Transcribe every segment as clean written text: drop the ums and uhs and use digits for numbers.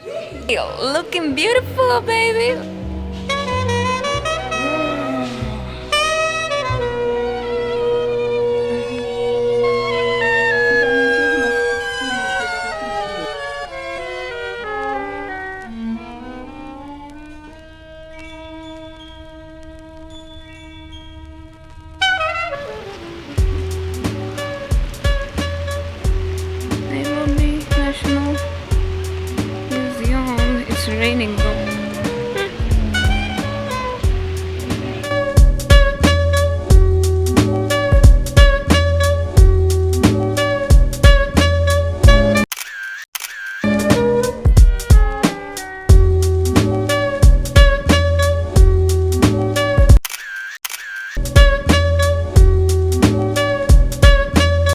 Looking beautiful, baby. Nairobi National Museum. It's raining though.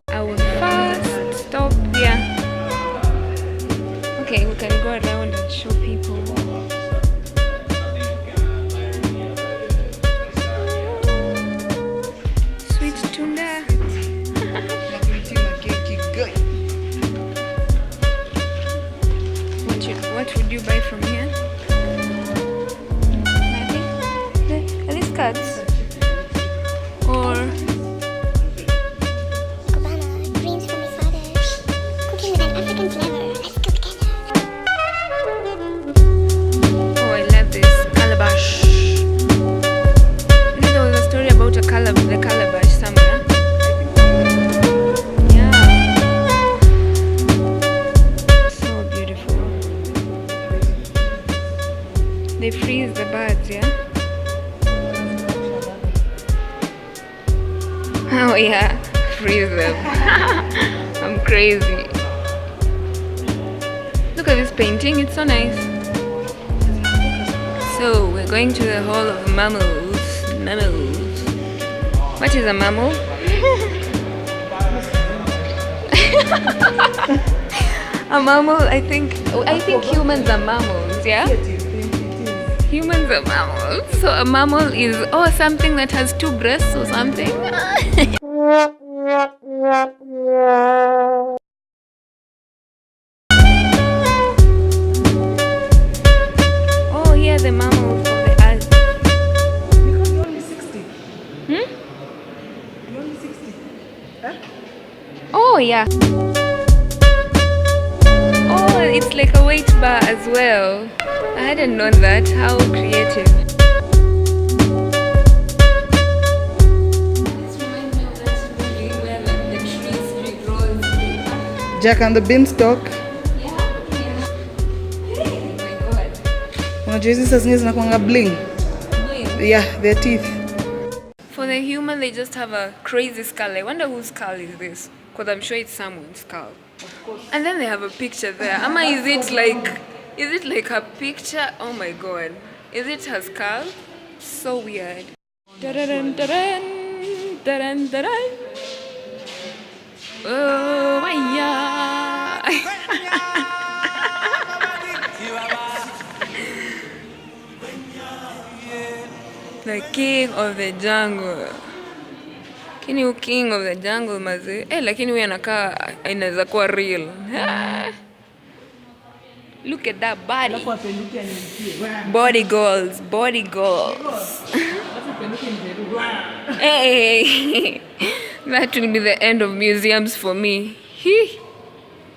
I will first stop here. Okay, we can go around and show people. Sweet tuna. What would you buy from here? Nothing? Are these cards? Or Cubana, dreams from my father. Cooking with an African flavor. Let's cook together. oh, I love this calabash. You know, there was a story about the calabash somewhere. Yeah. So beautiful. They freeze the birds, yeah? Oh yeah, freeze them. I'm crazy. Look at this painting, it's so nice. So we're going to the Hall of Mammals. Mammals. What is a mammal? A mammal, I think humans are mammals, yeah? Humans are mammals. So a mammal is something that has two breasts or something. Oh, yeah, the mammals of the earth. Because you're only 60. Hmm? You're only 60. Huh? Oh, yeah. Oh, it's like a weight bar as well. I hadn't known that. How creative. This reminds me of that movie where the trees regrow. Jack and the Beanstalk. Yeah. Oh my god. Unajua hizi saa zingine zinakuanga bling. Yeah, their teeth. For the human, they just have a crazy skull. I wonder whose skull is this? Because I'm sure it's someone's skull. Of course. And then they have a picture there. Ama, is it like a picture? Oh my god. Is it her skull? So weird. Da-da-dun, da-dun, da-dun, da-dun. Oh my god. The king of the jungle. Lakini huyu king of the jungle mazi. Lakini huyu anakaa inaweza kuwa real. Look at that body. Alafu apenduke anizie. Body goals, body goals. Alafu apenduke nizeru. Hey, that will be the end of museums for me. Hee,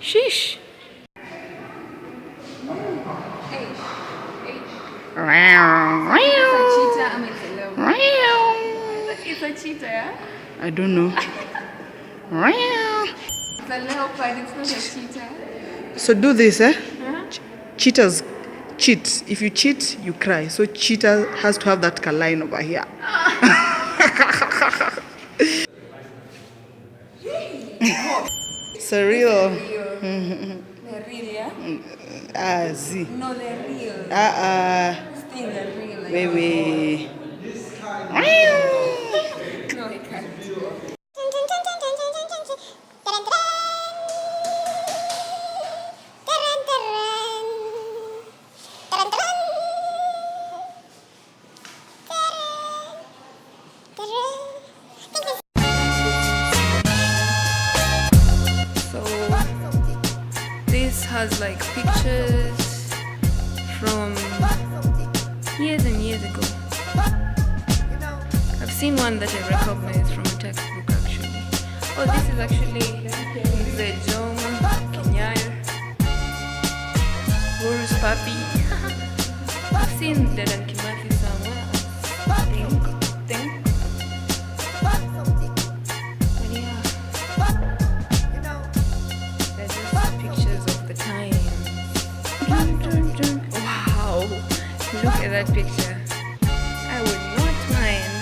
sheesh. It's a cheetah, yeah? I don't know. It's a leopard, it's not a cheetah. So do this, eh? Huh? Cheetahs cheat. If you cheat, you cry. So cheetah has to have that line over here. Surreal. They're real, yeah? Z. No, they're real. Still they're real. Baby. No, I can't. So this has like pictures from years and years ago. I've seen one that I recognize from a textbook actually. Oh, this is actually the Jomo Kenyatta Guru's puppy. I've seen Dedan Kimathi somewhere. I think. But yeah, they're just pictures of the time. Wow, look at that picture. I would not mind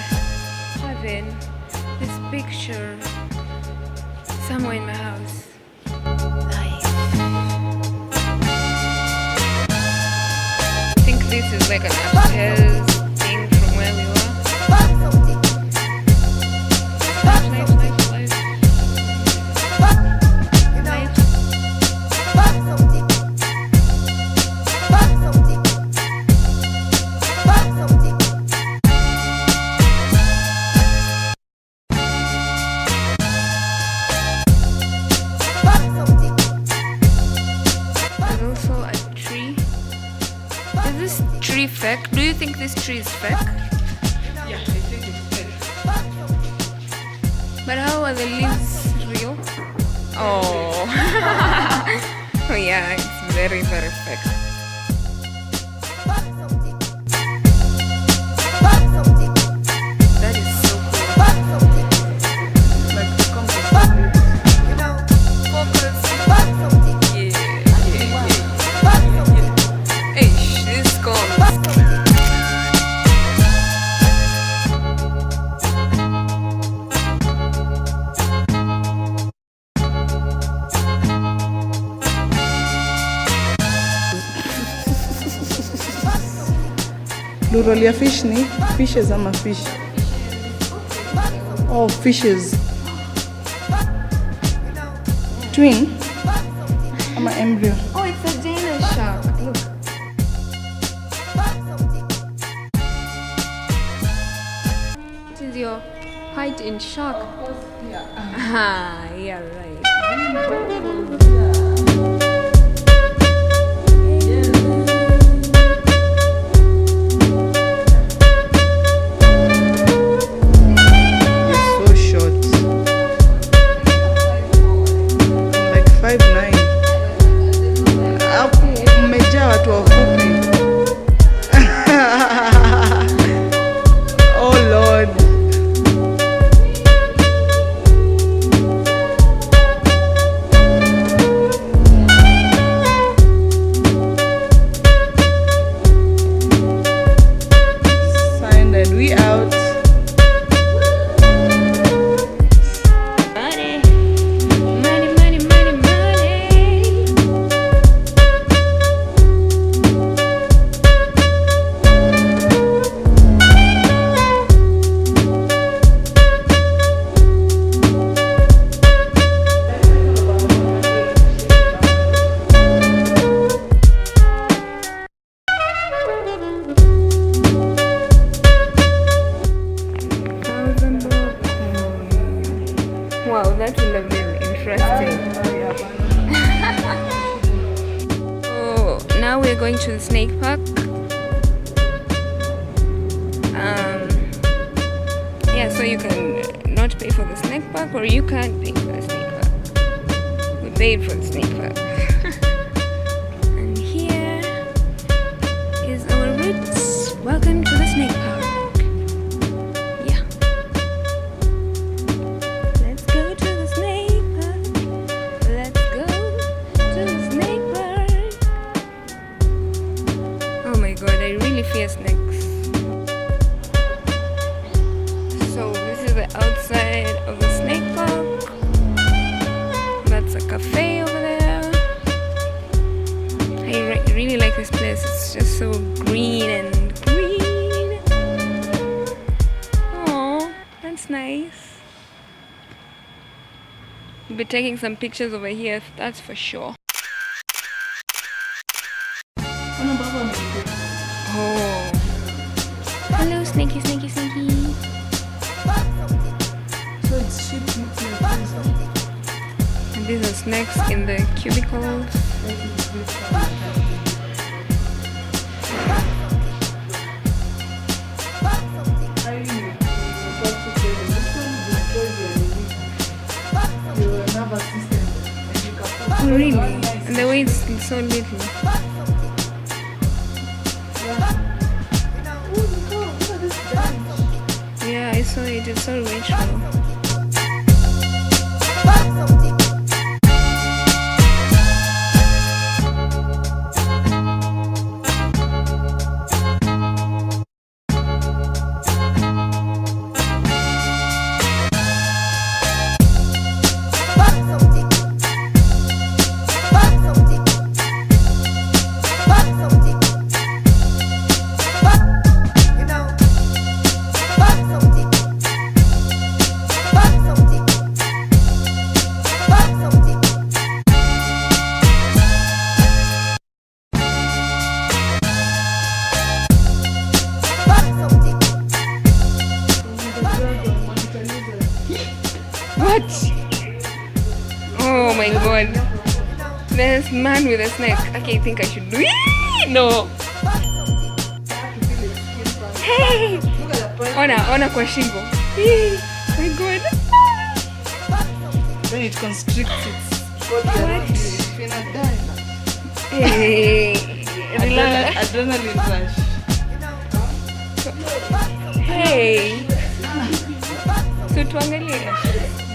having this picture somewhere in my house. Nice. I think this is like an upstairs thing from where we were. Life. There's also a tree. Is this tree fake? Do you think this tree is fake? Yeah, I think it's fake. But how are the leaves real? Oh. Oh yeah, it's very, very fake. That is so cool. Like the compass. Focus. Yeah. Hey, this gone. Plural ya fish ni fishes ama fish. Oh, fishes. Twin ama embryo. Oh, it's a Dana shark. Look. What is your height in shark? Ah, yeah, right. So short. I'm like 5'9". Hapo mmejaa watu wafupi. Oh Lord. Signed and we out. Money, money, money, money, money. Wow, that will have been interesting. Oh, now we're going to the snake park. Yeah, so you can not pay for the snake park, or you can pay for the snake park. We paid for the snake park. And here is our route. Welcome to the snake park. Yeah. Let's go to the snake park. Let's go to the snake park. Oh my god, I really fear snakes. So this is the outside of the snake park. That's a cafe over there. I really like this place. It's just so green and green. Oh, that's nice. We'll be taking some pictures over here, that's for sure. Oh. Hello, snaky, snaky, snaky. So it's shit mixed with this. And these are snacks in the cubicles. why it's so little. Yeah, I saw it. It's so ritual. What? Oh my god. There's man with a snake. Okay, I think I should do it. No. Hey! Ona kwa shingo. My god. Then it constricts its body. Hey. Adrenaline rush. Hey. So tuangalie.